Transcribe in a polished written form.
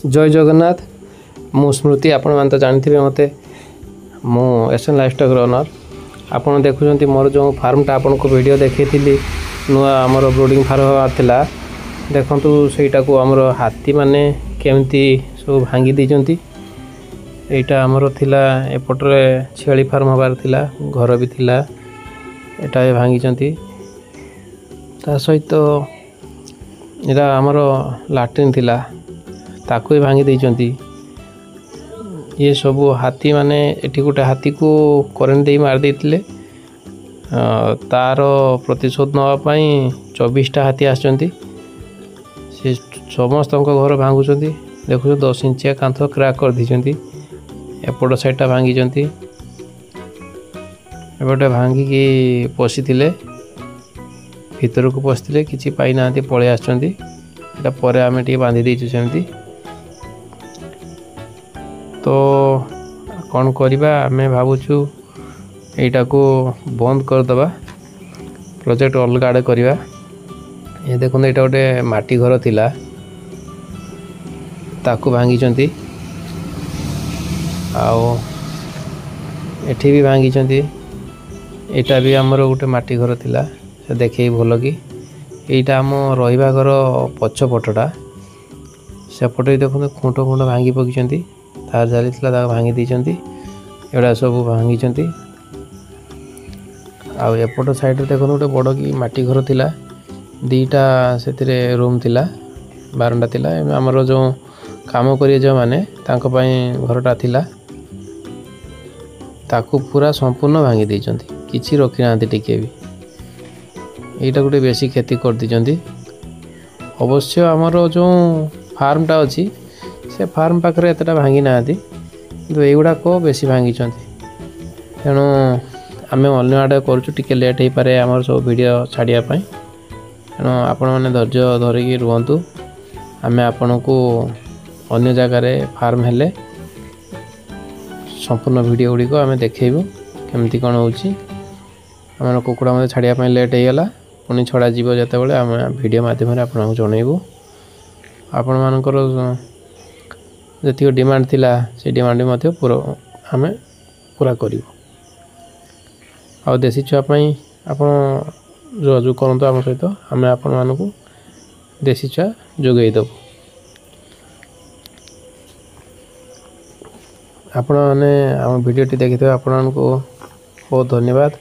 जय जगन्नाथ मु स्मृति आपण मान तो जानते मते मु एसएन लाइफस्टॉक रनर आपण देखुछंती मोर जो फार्मटा आपन को वीडियो देखैथिली नुआ हमर ब्रोडिंग फार्म आथिला देखंतु सेटा को हमर हाथी माने केमती सब भांगी दिजंती एटा हमर थिला एपटरे छेली फार्म हबार थिला घर भी थिला एटा भांगी चंती ता सहित एटा हमर लैट्रिन थिला ताकू भांगी देइचंती ये सब हाथी माने एठी गोटे हाथी को करेंट दे मार देथिले तार प्रतिशोध नवा पई 24टा हाथी आछंती से समस्त घर भांगुचंती देखु 10 इंचिया कांथ क्रैक कर दिचंती एपट साइडटा भांगी चंती एपटे भांगी की पसिथिले भीतर को पसिथिले किछि पाई नांती पळे आछंती एटा परे आमे टी बांधी देइछु सेमती तो कौन करवा आम भावुँ यटा को बंद करदे प्रोजेक्ट अलग आड़े करवा ये देखो ये गोटे माटी घर थिला ताकू भांगी चंती आओ एठी भी भांगी चंती एटा भी हमर गोटे माटी घर थिला से देखे भल कि एटा आम रहिबा घर पछपटटा सेपटे देखो खुंट खुंट भांगी पकिचंती तार जाली था भांगी देइचंती एड़ा सब भांगी चंती आ एपट साइड देखो गोटे बड़ की माटी घर थिला दीटा से रूम थिला बारंडा थिला हमर जो काम करिए जो माने तांको पई घरटा थिला ताकू पूरा संपूर्ण भांगी देइचंती किछि रखि नांती टिके भी एटा गोटे बेसी खेती कर दिचंती अवश्य हमर जो फार्मटा अछि से फार्म पाखे एतटा भांगी ना तो युवाक बेसी भांगी तेणु आम अन्य आड़े करुँ लेट हो पारे आम सब वीडियो छाड़ापी तेणु आपण मैंने धैर्य धरिकी रुहतु आम आपण को अन्य जगार फार्म हेले संपूर्ण वीडियो गुड़िक आम देखू केमती कौन होम कुकुड़ा मत छाड़ापी लेट होगा पुणी छड़ा जीव जिते आम वीडियो मध्यम आपको जनइबू आपण मानकर जी डिमांड थिला से डिमांड भी पूरा आम पूरा करूँ आ देसी छुआपाई आप जोगाजोग करूँ आम सहित आम आपण मानक देसी छुआ जोगेदेबू आपण मैंने आम वीडियोटी देखिथे आपण को बहुत धन्यवाद।